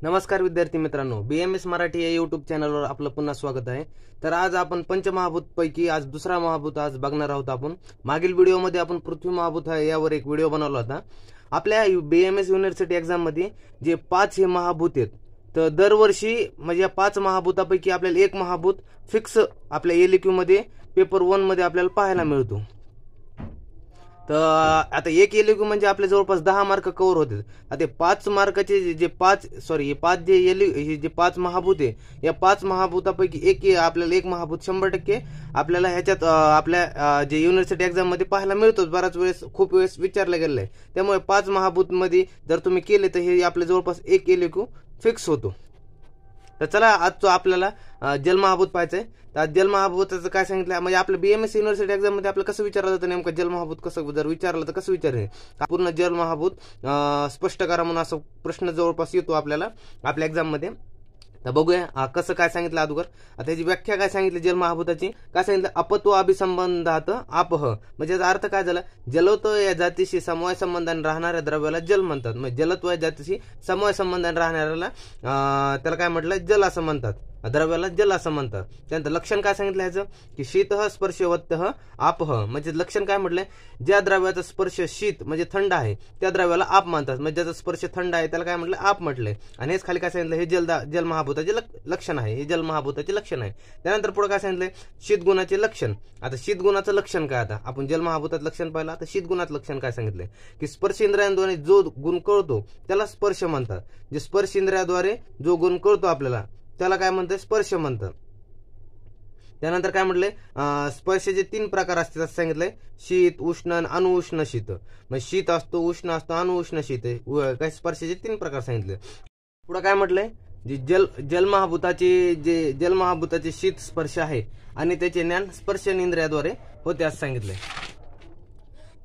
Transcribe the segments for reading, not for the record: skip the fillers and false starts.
नमस्कार विद्यार्थी मित्रांनो, BMS मराठी या यूट्यूब चॅनलवर आपलं पुन्हा स्वागत आहे। तर आज आपण पंचमहाभूत पैकी आज दुसरा महाभूत आज बघणार आहोत। आपण मागील व्हिडिओमध्ये आपण पृथ्वी महाभूत आहे यावर एक व्हिडिओ बनवला होता। आपल्या BMS युनिव्हर्सिटी एक्झाम मध्ये जे 5 हे महाभूत आहेत, तर दरवर्षी म्हणजे या 5 महाभूतापैकी आपल्याला एक महाभूत फिक्स आपल्या एलक्यू मध्ये पेपर 1 मध्ये आपल्याला पाहायला मिळतो। तर आता एक एलक्यू म्हणजे आपल्या जवळपास 10 मार्क कव्हर होते। आता 5 मार्काचे जे 5 महाभूत आहे, या 5 महाभूतापैकी एक आपल्याला एक महाभूत 100% आपल्याला ह्याच्यात आपल्या जे युनिव्हर्सिटी एक्झाम मध्ये पाहायला मिळतो। बराच वेळेस खूप वेळेस विचारलं गेलेलं आहे, त्यामुळे 5 महाभूत मध्ये जर तुम्ही केले तर हे आपल्या जवळपास एक एलक्यू फिक्स होतो। तर चला आज आपल्याला जलमहाभूत पाहायचं आहे। तर जलमहाभूताचं काय सांगितलं म्हणजे आपल्या BMS युनिव्हर्सिटी एक्झाम मध्ये आपलं कसं विचारलं जातं, नेमकं जलमहाभूत कसं जर विचारलं तर कसं विचारेल, पूर्ण जलमहाभूत स्पष्ट करा म्हणून असं प्रश्न जवळपास येतो आपल्याला आपल्या एक्झाम मध्ये। तर बघूया कसं काय सांगितलं अगोदर। आता त्याची व्याख्या काय सांगितली जलमहाभूताची, काय सांगितलं, अपत्व अभिसंबंधात आपह, म्हणजे याचा अर्थ काय झाला, जलत्व या जातीशी समवाय संबंधाने राहणाऱ्या द्रव्याला जल म्हणतात। म्हणजे जलत्व या जातीशी समवाय संबंधाने राहणाऱ्याला त्याला काय म्हटलं, जल असं म्हणतात, द्रव्याला जल असं म्हणतात। त्यानंतर लक्षण काय सांगितलं ह्याचं, की शीतः स्पर्शवत्तः आपह, म्हणजे लक्षण काय म्हटलंय, ज्या द्रव्याचा स्पर्श शीत म्हणजे थंड आहे त्या द्रव्याला आप म्हणतात। म्हणजे ज्याचा स्पर्श थंड आहे त्याला काय म्हटलं, आप म्हटलंय। आणि हेच खाली काय सांगितलं, हे जलमहाभूताचे लक्षण आहे, हे जलमहाभूताचे लक्षण आहे। त्यानंतर पुढे काय सांगितलंय, शीतगुणाचे लक्षण। आता शीतगुणाचं लक्षण काय, आता आपण जलमहाभूतात लक्षण पाहिलं, आता शीतगुणाचं लक्षण काय सांगितलंय, की स्पर्श इंद्रियांद्वारे जो गुण कळतो त्याला स्पर्श म्हणतात। जे स्पर्श इंद्रियाद्वारे जो गुण कळतो आपल्याला त्याला काय म्हणतात, स्पर्श म्हणतात। त्यानंतर काय म्हटलंय, स्पर्शाचे 3 प्रकार असतात असं सांगितलंय, शीत, उष्ण आणि अणुउष्ण शीत। म्हणजे शीत असतो, उष्ण असतो, अणुउष्ण शीत आहे, काय स्पर्शाचे 3 प्रकार सांगितले। पुढे काय म्हटलंय, जे जलमहाभूताचे शीत स्पर्श आहे आणि त्याचे ज्ञान स्पर्श इंद्रियाद्वारे होते असं सांगितलंय।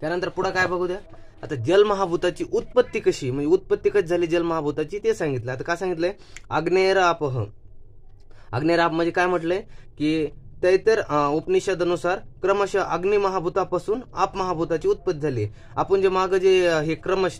त्यानंतर पुढे काय बघू द्या, आता जलमहाभूताची उत्पत्ती कशी, म्हणजे उत्पत्ती कशी झाली जलमहाभूताची ते सांगितलं। आता काय सांगितलंय, आग्नेयर आपह, आग्नेयर आप म्हणजे काय म्हटलंय, की तैतर उपनिषदानुसार क्रमशः अग्नि महाभूतापासून आप महाभूताची उत्पत्ती झाली। आपण जे मागे जे हे क्रमश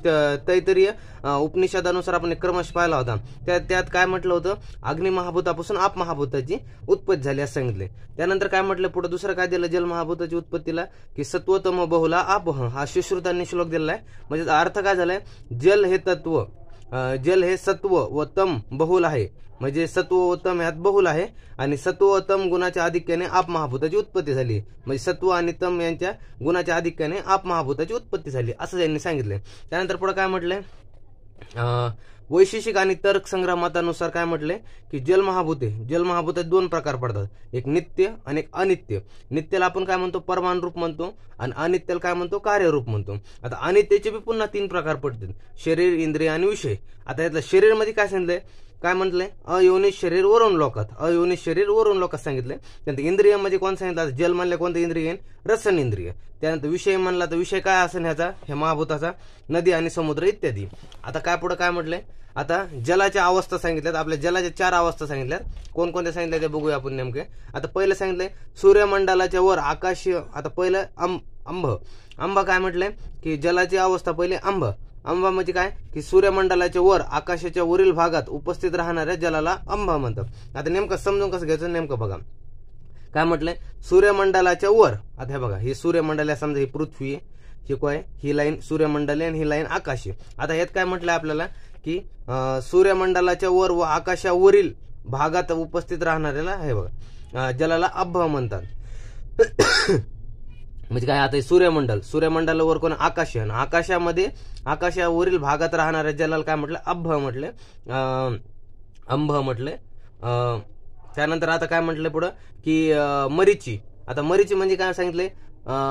तैतरीय उपनिषदानुसार आपण क्रमश पाहिला होता, त्यात काय म्हटलं होतं, अग्नि महाभूतापासून आप महाभूताची उत्पत्ती झाली असं सांगितले। त्यानंतर काय म्हटलं पुढे दुसरं काय दिलं जल महाभूताची उत्पत्तीला, की सत्वतम बहुला आपह, हा सुश्रुतांनी श्लोक दिलेला आहे। म्हणजे अर्थ काय झालाय, जल हे तत्व, जल हे सत्व व तम बहुल आहे, म्हणजे सत्व व तम ह्यात बहुल आहे आणि सत्व व तम गुणाच्या आधिक्याने आप महाभूताची उत्पत्ती झाली। म्हणजे सत्व आणि तम यांच्या गुणाच्या आधिक्याने आप महाभूताची उत्पत्ती झाली असं त्यांनी सांगितलंय। त्यानंतर पुढे काय म्हटलंय, वैशेषिक आणि तर्क संग्रह मतानुसार काय म्हटलंय, की जलमहाभूतात 2 प्रकार पडतात, एक नित्य आणि एक अनित्य। नित्यला आपण काय म्हणतो, परमाणु रूप म्हणतो, आणि अनित्यला काय म्हणतो, कार्यरूप म्हणतो। आता अनित्यचे बी पुन्हा 3 प्रकार पडतात, शरीर, इंद्रिय आणि विषय। आता यातलं शरीर मध्ये काय सांगितलंय, काय म्हटलंय, अयोनिश शरीर वरून लोकात, अयोनिश शरीर वरून लोकात सांगितलंय। त्यानंतर इंद्रिय म्हणजे कोण सांगितलं, जल म्हणलं कोणतं इंद्रिय, रसन इंद्रिय। त्यानंतर विषय म्हणला तर विषय काय असेल ह्याचा, ह्या महाभूताचा, नदी आणि समुद्र इत्यादी। आता काय पुढे काय म्हटलंय, आता जलाच्या अवस्था सांगितल्यात, आपल्या जलाच्या 4 अवस्था सांगितल्यात, कोणकोणत्या सांगितल्या ते बघूया आपण नेमके। आता पहिलं सांगितलंय सूर्यमंडलाच्या वर आकाश, आता पहिलं अंब काय म्हटलंय, की जलाची अवस्था पहिले अंब म्हणजे काय, की सूर्यमंडलाच्या वर आकाशाच्या वरील भागात उपस्थित राहणाऱ्या जलाला अंब म्हणतात। आता नेमकं समजून कसं घ्यायचं, नेमकं बघा काय म्हटलंय, सूर्यमंडलाच्या वर। आता हे बघा, हे सूर्यमंडल आहे, समजा ही पृथ्वी आहे, ही काय, ही लाईन सूर्यमंडल आहे आणि ही लाईन आकाश आहे। आता यात काय म्हटलंय आपल्याला, की सूर्यमंडलाच्या वर व आकाशावरील भागात उपस्थित राहणाऱ्याला हे बघा जलाला अभ म्हणतात। म्हणजे काय, आता सूर्यमंडलावर कोण, आकाश आहे, आकाशामध्ये आकाशावरील भागात राहणाऱ्या जलाला काय म्हटलं, अंभ म्हटले। त्यानंतर आता काय म्हटलं पुढं, की मरीची। आता मरीची म्हणजे काय सांगितलंय,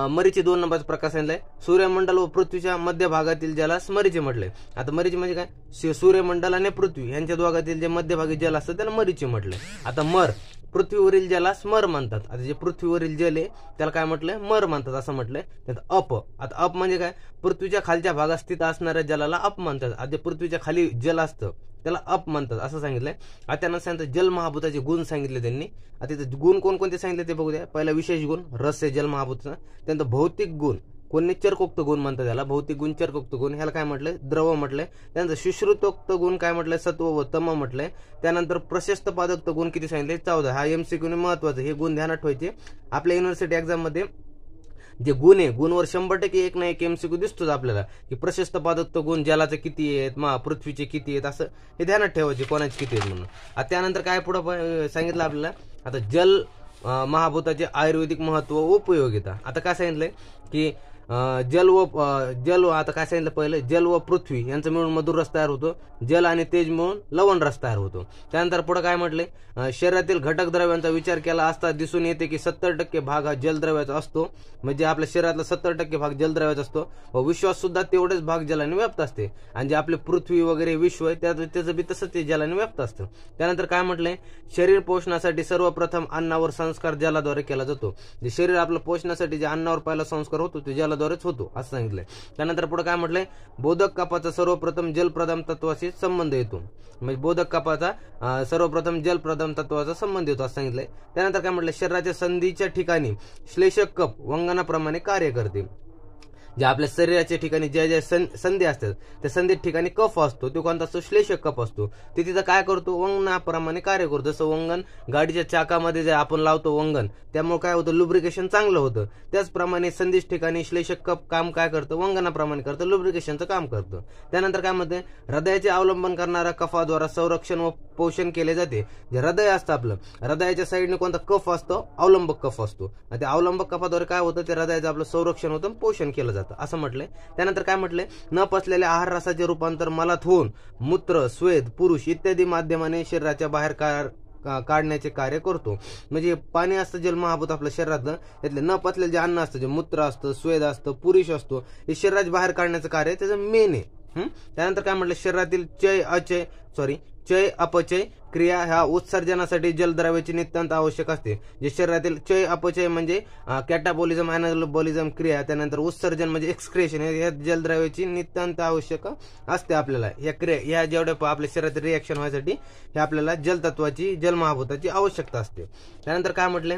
मरीची 2 नंबरचा प्रकार सांगितलाय, सूर्यमंडल व पृथ्वीच्या मध्य भागातील जलास मरीची म्हटलंय। आता मरीची म्हणजे काय, सूर्यमंडल आणि पृथ्वी यांच्या दोघातील जे मध्यभागी जल असतं त्याला मरीची म्हटलंय। आता पृथ्वीवरील जलास मर म्हणतात। आता जे पृथ्वीवरील जल आहे त्याला काय म्हटलंय, मर म्हणतात असं म्हटलंय। त्यात आता अप म्हणजे काय, पृथ्वीच्या खालच्या भागात स्थित असणाऱ्या जलाला अप म्हणतात। आता जे पृथ्वीच्या खाली जल असतं त्याला अप म्हणतात असं सांगितलंय। आता त्यांना सांगितलं जलमहाभूताचे गुण सांगितले त्यांनी। आता गुण कोणकोणते सांगितले ते बघू द्या। पहिला विशेष गुण, रस आहे जलमहाभूताचा। त्यानंतर भौतिक गुण, कोणी चरकोक्त गुण म्हणतात त्याला, भौतिक गुण चरकोक्त गुण, ह्याला काय म्हटलंय द्रव म्हटलंय. त्यानंतर सुश्रुतोक्त गुण काय म्हटलंय सत्व व तम म्हटलंय. त्यानंतर प्रशस्त पादक्त गुण किती सांगितले 14. हा MCQ महत्वाचं, हे गुण ध्यानात ठेवायचे. आपल्या युनिव्हर्सिटी एक्झाम मध्ये जे गुण आहे, गुणवर 100% एक ना एक MCQ दिसतोच आपल्याला, की प्रशस्त पादक्त गुण जलाचे किती आहेत, पृथ्वीचे किती आहेत, असं हे ध्यानात ठेवायचे कोणाचे किती आहेत म्हणून. आता त्यानंतर काय पुढे सांगितलं आपल्याला, आता जल महाभूताचे आयुर्वेदिक महत्व व उपयोगिता. आता काय सांगितलंय की जल व आता काय सांगितलं पहिलं, जल व पृथ्वी यांचं मिळून मधुर रस तयार होतो. जल आणि तेज मिळून लवण रस तयार होतो. त्यानंतर पुढे काय म्हटलंय, शरीरातील घटक द्रव्यांचा विचार केला असता दिसून येते की 70% भाग हा जलद्रव्याचा असतो. म्हणजे आपल्या शरीरातला 70% भाग जलद्रव्याचा असतो व विश्वास सुद्धा तेवढेच भाग जलाने व्याप्त असते. आणि जे आपले पृथ्वी वगैरे विश्व आहे त्याचं बी तसंच ते जलाने व्याप्त असतं. त्यानंतर काय म्हटलंय, शरीर पोषणासाठी सर्वप्रथम अन्नावर संस्कार जलाद्वारे केला जातो. जे शरीर आपलं पोषणासाठी जे अन्नावर पहिला संस्कार होतो ते जलाद्वारेच होतो असं सांगितलंय. त्यानंतर पुढे काय म्हटलंय, बोधक कपाचा सर्वप्रथम जलप्रधान तत्वाशी संबंध येतो. म्हणजे बोधक कपाचा सर्वप्रथम जलप्रधान तत्वाचा संबंध येतो असं सांगितलंय. त्यानंतर काय म्हटलंय, शरीराच्या संधीच्या ठिकाणी श्लेषक कप वंगनाप्रमाणे कार्य करते. जे आपल्या शरीराच्या ठिकाणी ज्या ज्या संधी असतात त्या संधीत ठिकाणी कफ असतो, तो कोणता असतो, श्लेषक कफ असतो. ते तिथं काय करतो, वंगनाप्रमाणे कार्य करतो. जसं वंगन गाडीच्या चाकामध्ये जे आपण लावतो वंगन, त्यामुळे काय होतं, लुब्रिकेशन चांगलं होतं. त्याचप्रमाणे संधीच ठिकाणी श्लेषक कफ काम काय करतं, वंगनाप्रमाणे करतं, लुब्रिकेशनचं काम करतं. त्यानंतर काय म्हणते, हृदयाचे अवलंबन करणाऱ्या कफाद्वारा संरक्षण व पोषण केले जाते. जे हृदय असतं आपलं, हृदयाच्या साईडने कोणता कफ असतो, अवलंबक कफ असतो. आणि त्या अवलंबक कफाद्वारे काय होतं, ते हृदयाचं आपलं संरक्षण होतं, पोषण केलं जातं असं म्हटलंय. त्यानंतर काय म्हटलंय, न पचलेल्या आहार रसाचे रूपांतर मलात होऊन मूत्र, स्वेद, पुरुष इत्यादी माध्यमाने शरीराच्या बाहेर काढण्याचे कार्य करतो. म्हणजे पाणी असतं जल महाभूत आपल्या शरीरातलं, त्यातले न पचलेलं जे अन्न असतं, जे मूत्र असतं, स्वेद असतं, पुरुष असतो, हे शरीराच्या बाहेर काढण्याचं कार्य त्याचं मेन आहे. त्यानंतर काय म्हटलं, शरीरातील चय अपचय क्रिया ह्या उत्सर्जनासाठी जलद्रव्याची नितांत आवश्यक असते. जे शरीरातील चय अपचय म्हणजे कॅटाबॉलिझम, अॅनाबॉलिझम क्रिया, त्यानंतर उत्सर्जन म्हणजे एक्सक्रेशन, या जलद्रव्याची नितांत आवश्यक असते आपल्याला. या क्रिया या जेवढ्या आपल्या शरीरातील रिएक्शन व्हायसाठी हे आपल्याला जलतत्वाची, जलमहाभूताची आवश्यकता असते. त्यानंतर काय म्हटलंय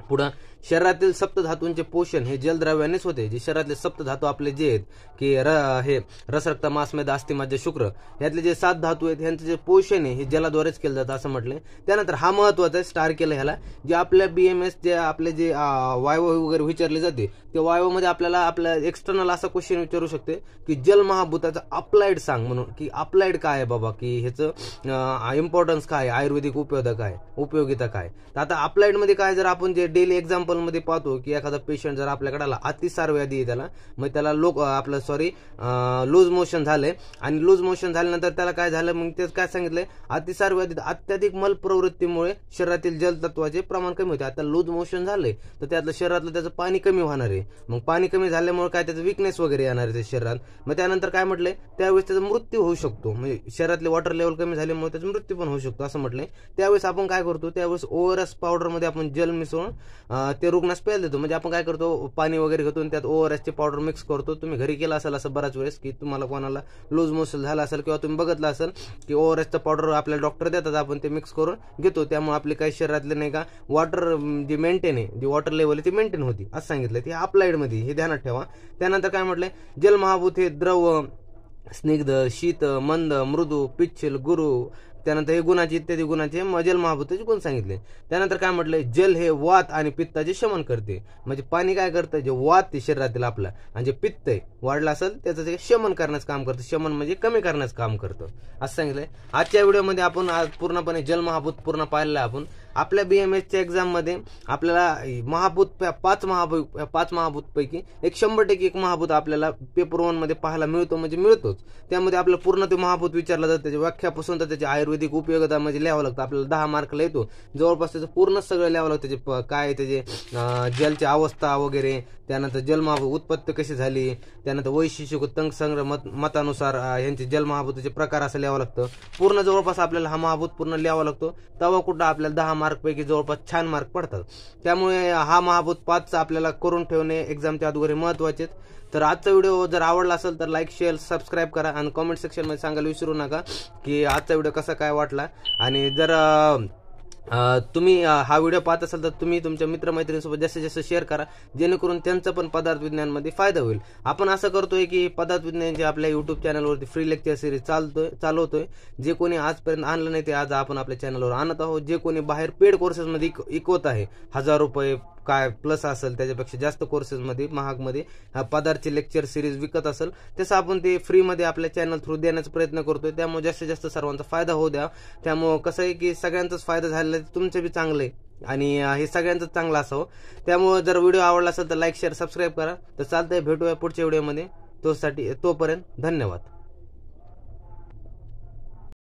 पुढं, शरीरातील सप्तधातूंचे पोषण हे जलद्रव्यानेच होते. जे शरीरातले सप्तधातू आपले जे आहेत की हे रस, रक्त, मांस, मेद, अस्थि, मज्जा, शुक्र, यातले जे 7 धातू आहेत यांचं जे पोषण आहे हे जलाद्वारेच केलं जातं असं म्हटलंय. त्यानंतर हा महत्वाचा आहे, स्टार केलं ह्याला, जे आपल्या BMS जे आपले जे वायव वगैरे विचारले जाते, त्या वायवमध्ये आपल्याला आपल्या एक्सटर्नल असा क्वेश्चन विचारू शकते की जल महाभूताचा अप्लाइड सांग म्हणून, की अप्लाइड काय आहे बाबा, की ह्याचं इम्पॉर्टन्स काय, आयुर्वेदिक उपयोगिता काय. तर आता अप्लाइड मध्ये काय, जर आपण जे डेली एक्झाम्पल मध्ये पाहतो की एखादा पेशंट जर आपल्याकडे आला, अतिसार व्याधी आहे त्याला, मग त्याला लूज मोशन झालंय, आणि लूज मोशन झाल्यानंतर त्याला काय झालं, मग तेच काय सांगितलंय, अतिसार व्याधीत अत्याधिक मल प्रवृत्तीमुळे शरीरातील जलतत्वाचे प्रमाण कमी होते. आता लूज मोशन झालंय तर त्यातलं शरीरातलं त्याचं पाणी कमी होणार आहे. मग पाणी कमी झाल्यामुळे काय त्याचं विकनेस वगैरे येणार आहे शरीरात. मग त्यानंतर काय म्हटलंय, त्यावेळेस त्याचा मृत्यू होऊ शकतो. म्हणजे शरीरातले वॉटर लेवल कमी झाल्यामुळे त्याचा मृत्यू पण होऊ शकतो असं म्हटलंय. त्यावेळेस आपण काय करतो, त्यावेळेस ORS पावडर मध्ये आपण जल मिसळून ते रुग्णास प्यायला देतो. म्हणजे आपण काय करतो, पाणी वगैरे घेतो त्यात ORS ची पावडर मिक्स करतो. तुम्ही घरी केला असेल असं बऱ्याच वेळेस, की तुम्हाला कोणाला लूज मोशन झाला असेल किंवा तुम्ही बघितलं असेल की ORS पावडर आपल्याला डॉक्टर देतात, आपण ते मिक्स करून घेतो. त्यामुळे आपले काही शरीरातले नाही का वॉटर जे मेंटेन आहे, जी वॉटर लेवल आहे ती मेंटेन होती असं सांगितलं. ते अप्लाइड मध्ये हे ध्यानात ठेवा. त्यानंतर काय म्हटलंय, जल महाभूत हे द्रव, स्निग्ध, शीत, मंद, मृदू, पिच्छल, गुरु, त्यानंतर हे गुणाचे इत्यादी गुणाचे जल महाभूताचे गुण सांगितले. त्यानंतर काय म्हटलंय, जल हे वात आणि पित्ताचे शमन करते. म्हणजे पाणी काय करतं, जे वात आहे शरीरातील आपला आणि जे पित्त आहे वाढलं असेल त्याचं ते शमन करण्याचं काम करतं. शमन म्हणजे कमी करण्याचं काम करतं असं सांगितलंय. आजच्या व्हिडिओमध्ये आपण पूर्णपणे जल महाभूत पूर्ण पाहिलेलं आहे. आपण आपल्या BMSच्या एक्झाम मध्ये आपल्याला पाच महाभूत पैकी 100% एक महाभूत आपल्याला पेपर 1 मध्ये पाहायला मिळतो, म्हणजे मिळतोच. त्यामध्ये आपल्याला पूर्ण ते महाभूत विचारलं जातं, त्याची व्याख्यापासून तर त्याची आयुर्वेदिक उपयोगिता म्हणजे लिहावं लागतं. आपल्याला 10 मार्कला येतो, जवळपास त्याचं पूर्ण सगळं लिहावं लागतं. त्याचे काय त्याचे जलची अवस्था वगैरे, त्यानंतर जलमहाभूत उत्पत्ती कशी झाली, त्यानंतर वैशिष्ट्य, तंग संग्रह मतानुसार यांचे जलमहाभूताचे प्रकार असं लिहावं लागतं. पूर्ण जवळपास आपल्याला हा महाभूत पूर्ण लिहावा लागतो. तेव्हा कुठं आपल्याला 10 मार्क पैकी जवळपास छान मार्क पडतात. त्यामुळे हा महाभूत 5 आपल्याला करून ठेवणे एक्झामच्या अगोदर महत्वाचे. तर आजचा व्हिडिओ जर आवडला असेल तर लाईक, शेअर, सबस्क्राईब करा आणि कमेंट सेक्शन मध्ये सांगायला विसरू नका की आजचा व्हिडिओ कसा काय वाटला. आणि जर तुम्ही हा व्हिडिओ पाहत असाल तर तुम्ही तुमच्या मित्रमैत्रिणींसोबत जास्तीत जास्त शेअर करा, जेणेकरून त्यांचा पण पदार्थ विज्ञानमध्ये फायदा होईल. आपण असं करतोय की पदार्थ विज्ञानचे आपल्या युट्यूब चॅनलवरती फ्री लेक्चर सिरीज चालवतोय. जे कोणी आजपर्यंत आणलं नाही ते आज आपण आपल्या चॅनलवर आणत आहोत. जे कोणी बाहेर पेड कोर्सेसमध्ये इकवत आहे, ₹1000 काय प्लस असेल त्याच्यापेक्षा जास्त कोर्सेसमध्ये महागमध्ये पदार्थची लेक्चर सिरीज विकत असेल, तसं आपण ते फ्रीमध्ये आपल्या चॅनल थ्रू देण्याचा प्रयत्न करतोय. त्यामुळे जास्तीत जास्त सर्वांचा फायदा होऊ द्या. त्यामुळे कसं आहे की सगळ्यांचाच फायदा झालेला आहे, तुमचं बी चांगलं आहे आणि हे सगळ्यांचं चांगलं असावं. त्यामुळे जर व्हिडिओ आवडला असेल तर लाईक शेअर सबस्क्राईब करा. तर चालतंय, भेटूया पुढच्या व्हिडिओमध्ये. तोपर्यंत धन्यवाद.